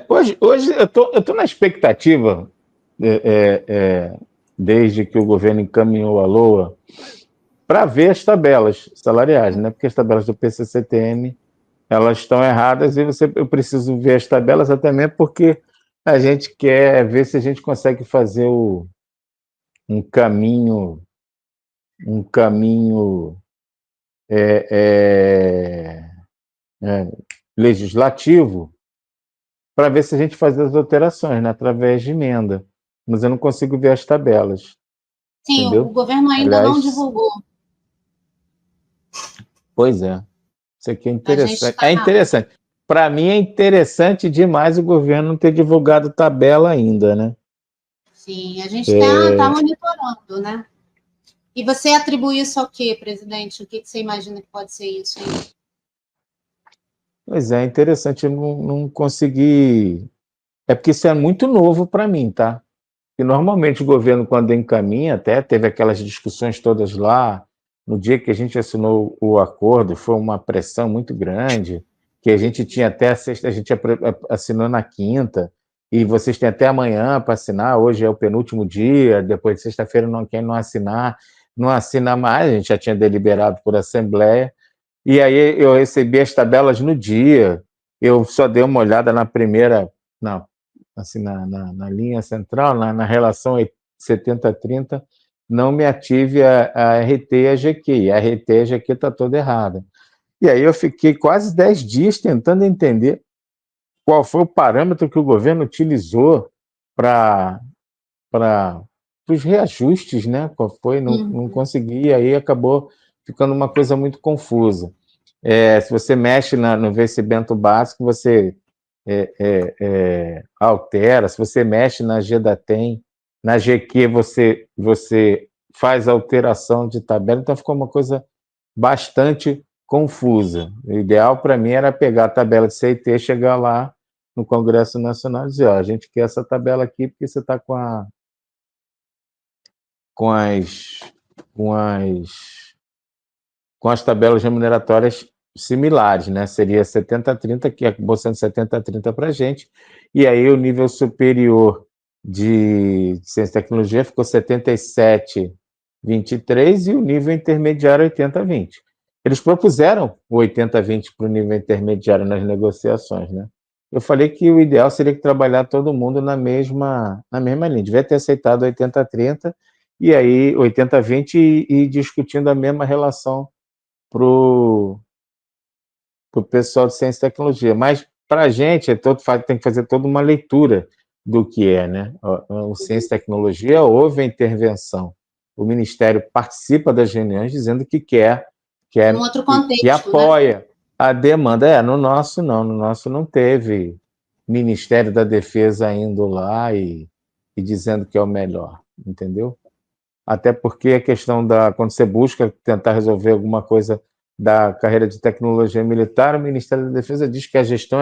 Hoje eu tô na expectativa, desde que o governo encaminhou a LOA, para ver as tabelas salariais, né? Porque as tabelas do PCCTN elas estão erradas e eu preciso ver as tabelas até mesmo porque a gente quer ver se a gente consegue fazer um caminho, um caminho é, é, é, legislativo para ver se a gente faz as alterações, né, através de emenda. Mas eu não consigo ver as tabelas, Sim, o entendeu? governo ainda não Aliás, divulgou. pois é, isso aqui é A gente interessante. É está. interessante. Para mim é interessante demais o governo não ter divulgado tabela ainda, né? Sim, a gente está monitorando, né? E você atribui isso ao quê, presidente? O que você imagina que pode ser isso aí? Pois é, interessante, eu não consegui. É porque isso é muito novo para mim, tá? E normalmente o governo, quando encaminha, até teve aquelas discussões todas lá, no dia que a gente assinou o acordo, foi uma pressão muito grande, que a gente tinha até a sexta, a gente assinou na quinta, e vocês têm até amanhã para assinar, hoje é o penúltimo dia, depois de sexta-feira quem não assinar, não assina mais, a gente já tinha deliberado por assembleia, e aí eu recebi as tabelas no dia, eu só dei uma olhada na primeira, na, assim, na linha central, na relação 70-30, não me ative a RT e a GQ, a RT e a GQ está toda errada. E aí eu fiquei quase 10 dias tentando entender qual foi o parâmetro que o governo utilizou para os reajustes, né? Qual foi? Não consegui, e aí acabou ficando uma coisa muito confusa. Se você mexe no vencimento básico, você altera. Se você mexe na GDATEM, na GQ, você faz alteração de tabela. Então, ficou uma coisa bastante confusa. O ideal para mim era pegar a tabela de CIT, chegar lá no Congresso Nacional e dizer: ó, a gente quer essa tabela aqui porque você está com as, com as com as tabelas remuneratórias similares, né? Seria 70-30, que acabou sendo 70-30 para a gente, e aí o nível superior de ciência e tecnologia ficou 77-23 e o nível intermediário 80-20. Eles propuseram o 80-20 para o nível intermediário nas negociações, né? Eu falei que o ideal seria que trabalhar todo mundo na mesma linha. Devia ter aceitado 80-30 e aí 80-20 e discutindo a mesma relação para o pessoal de ciência e tecnologia. Mas para a gente tem que fazer toda uma leitura do que é, né? O ciência e tecnologia houve a intervenção. O Ministério participa das reuniões dizendo que Num outro que contexto, né? apoia a demanda. No nosso não teve Ministério da Defesa indo lá e dizendo que é o melhor, entendeu? Até porque a questão quando você busca tentar resolver alguma coisa da carreira de tecnologia militar, o Ministério da Defesa diz que a gestão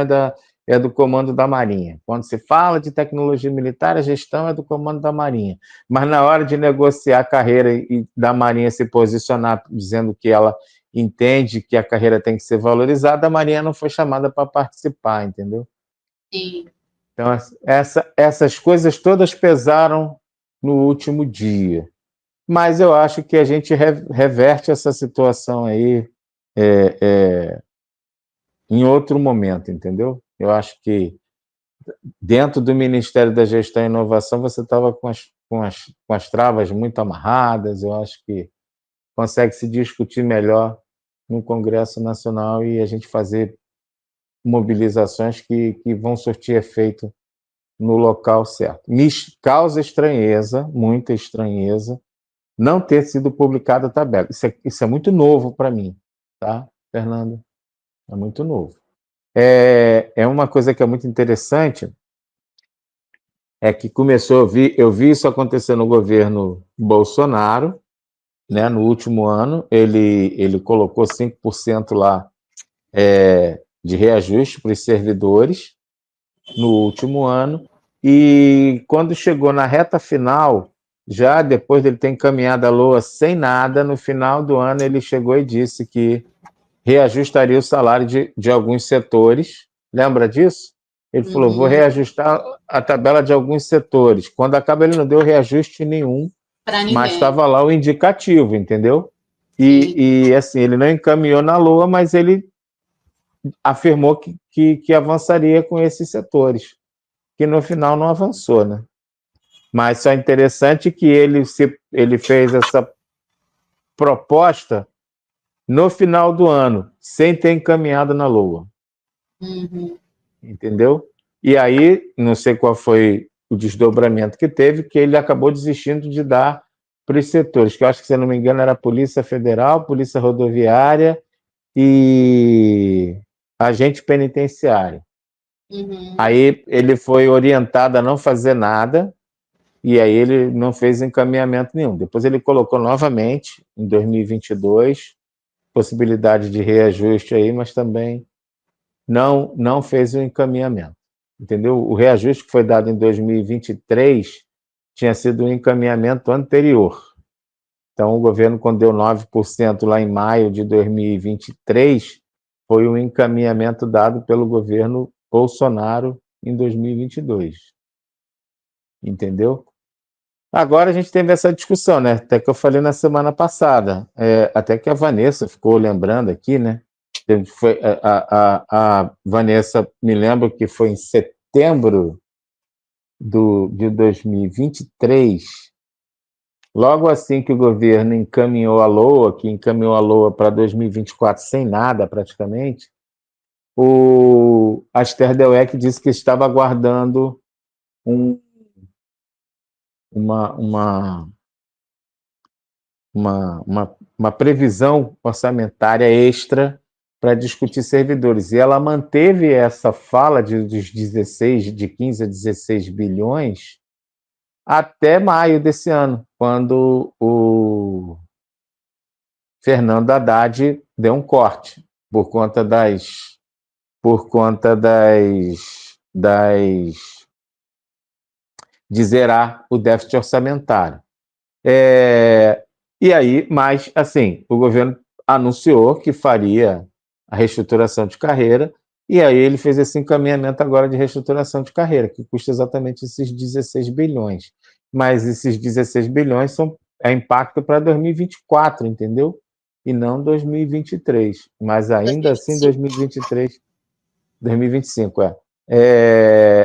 é do Comando da Marinha. Quando se fala de tecnologia militar, a gestão é do Comando da Marinha. Mas na hora de negociar a carreira e da Marinha se posicionar dizendo que ela entende que a carreira tem que ser valorizada, a Marinha não foi chamada para participar, entendeu? Sim. Então, essas coisas todas pesaram no último dia. Mas eu acho que a gente reverte essa situação aí em outro momento, entendeu? Eu acho que dentro do Ministério da Gestão e Inovação você estava com as travas muito amarradas, eu acho que consegue se discutir melhor no Congresso Nacional e a gente fazer mobilizações que vão surtir efeito no local certo. Me causa estranheza, muita estranheza, não ter sido publicada a tabela. Isso é muito novo para mim, tá, Fernando? É muito novo. É uma coisa que é muito interessante, é que eu vi isso acontecer no governo Bolsonaro, né, no último ano, ele colocou 5% lá de reajuste para os servidores no último ano, e quando chegou na reta final, já depois dele ter encaminhado a LOA sem nada, no final do ano ele chegou e disse que reajustaria o salário de alguns setores. Lembra disso? Ele falou, vou reajustar a tabela de alguns setores. Quando acaba, ele não deu reajuste nenhum, mas estava lá o indicativo, entendeu? E assim, ele não encaminhou na LOA, mas ele afirmou que avançaria com esses setores, que no final não avançou, né? Mas só é interessante que ele fez essa proposta no final do ano, sem ter encaminhado na LOA. Entendeu? E aí, não sei qual foi o desdobramento que teve, que ele acabou desistindo de dar para os setores, que eu acho que, se eu não me engano, era a Polícia Federal, Polícia Rodoviária e agente penitenciário. Aí ele foi orientado a não fazer nada, e aí ele não fez encaminhamento nenhum. Depois ele colocou novamente, em 2022, possibilidade de reajuste aí, mas também não fez o encaminhamento. Entendeu? O reajuste que foi dado em 2023 tinha sido um encaminhamento anterior. Então, o governo, quando deu 9% lá em maio de 2023, foi um encaminhamento dado pelo governo Bolsonaro em 2022. Entendeu? Agora a gente teve essa discussão, né? Até que eu falei na semana passada. Até que a Vanessa ficou lembrando aqui, né? Foi, a Vanessa, me lembro que foi em setembro de 2023, logo assim que o governo encaminhou a LOA, que encaminhou a LOA para 2024 sem nada praticamente, o Aster Dweck disse que estava aguardando uma previsão orçamentária extra para discutir servidores. E ela manteve essa fala de 15 a 16 bilhões até maio desse ano, quando o Fernando Haddad deu um corte por conta de zerar o déficit orçamentário. E aí, mas assim, o governo anunciou que faria a reestruturação de carreira, e aí ele fez esse encaminhamento agora de reestruturação de carreira, que custa exatamente esses 16 bilhões. Mas esses 16 bilhões é impacto para 2024, entendeu? E não 2023. Mas ainda 2025. Assim, 2025,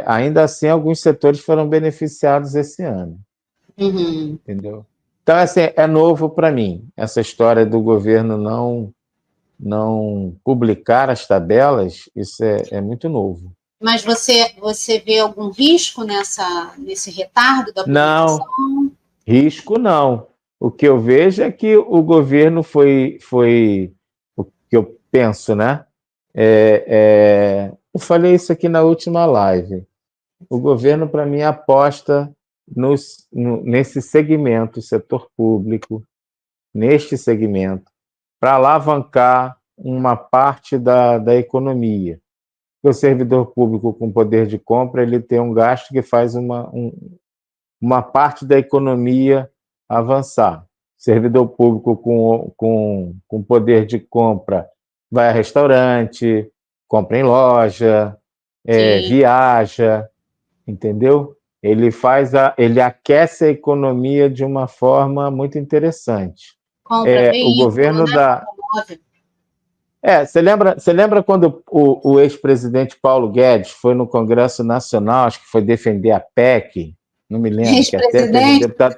ainda assim, alguns setores foram beneficiados esse ano. Entendeu? Então, assim, é novo para mim, essa história do governo não publicar as tabelas, isso é muito novo. Mas você vê algum risco nesse retardo da publicação? Não, risco não. O que eu vejo é que o governo foi o que eu penso, né? Eu falei isso aqui na última live. O governo, para mim, aposta nesse segmento, setor público, neste segmento, para alavancar uma parte da economia. O servidor público com poder de compra, ele tem um gasto que faz uma parte da economia avançar. Servidor público com poder de compra vai a restaurante, compra em loja, viaja, entendeu? Ele aquece a economia de uma forma muito interessante. Compra veículo, o governo né? Você lembra quando o ex-presidente Paulo Guedes foi no Congresso Nacional, acho que foi defender a PEC, não me lembro, que até teve um deputado...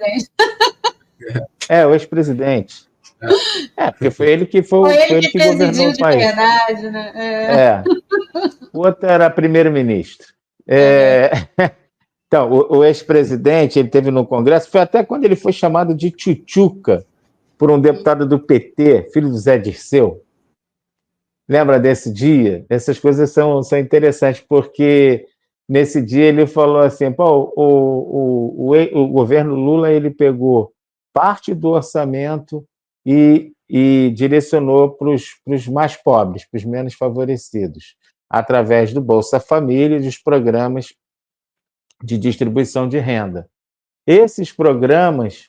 o ex-presidente. Porque foi ele que governou o país. Verdade, né? O outro era primeiro-ministro. Então, o ex-presidente, ele teve no Congresso, foi até quando ele foi chamado de tchutchuca por um deputado do PT, filho do Zé Dirceu. Lembra desse dia? Essas coisas são interessantes, porque nesse dia ele falou assim, o governo Lula, ele pegou parte do orçamento e direcionou para os mais pobres, para os menos favorecidos, através do Bolsa Família e dos programas de distribuição de renda. Esses programas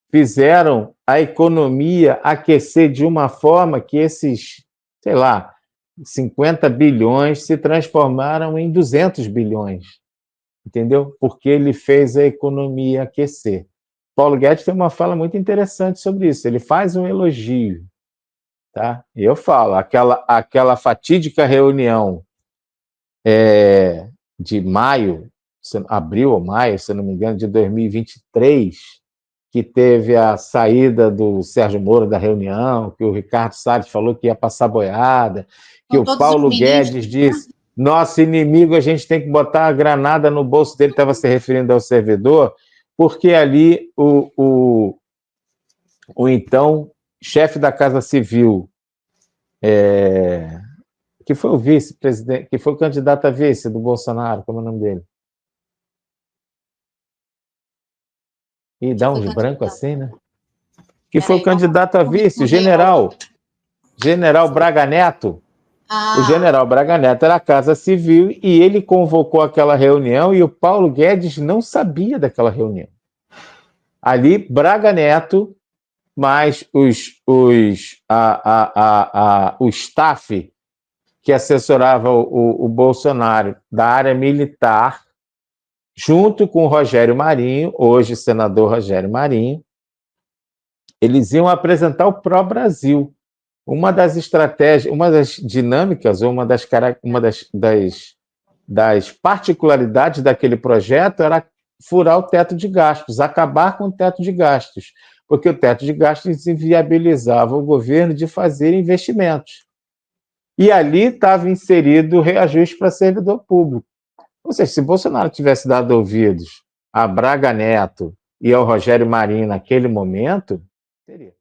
fizeram a economia aquecer de uma forma que esses, sei lá, 50 bilhões se transformaram em 200 bilhões, entendeu? Porque ele fez a economia aquecer. Paulo Guedes tem uma fala muito interessante sobre isso, ele faz um elogio, tá? E eu falo, aquela fatídica reunião de maio, abril ou maio, se não me engano, de 2023, que teve a saída do Sérgio Moro da reunião, que o Ricardo Salles falou que ia passar boiada, que o Paulo Guedes disse, nosso inimigo, a gente tem que botar a granada no bolso dele, estava se referindo ao servidor, porque ali o então chefe da Casa Civil, que foi o vice-presidente, que foi o candidato a vice do Bolsonaro, como é o nome dele? E dá uns brancos assim, né? Que foi o candidato a vice, o general Braga Neto. O general Braga Neto era a Casa Civil e ele convocou aquela reunião e o Paulo Guedes não sabia daquela reunião. Ali, Braga Neto, mais o staff que assessorava o Bolsonaro da área militar, junto com o Rogério Marinho, hoje senador Rogério Marinho, eles iam apresentar o Pró-Brasil. Uma das estratégias, uma das dinâmicas, ou uma das particularidades daquele projeto era furar o teto de gastos, acabar com o teto de gastos, porque o teto de gastos inviabilizava o governo de fazer investimentos. E ali estava inserido o reajuste para servidor público. Ou seja, se Bolsonaro tivesse dado ouvidos a Braga Neto e ao Rogério Marinho naquele momento, teria.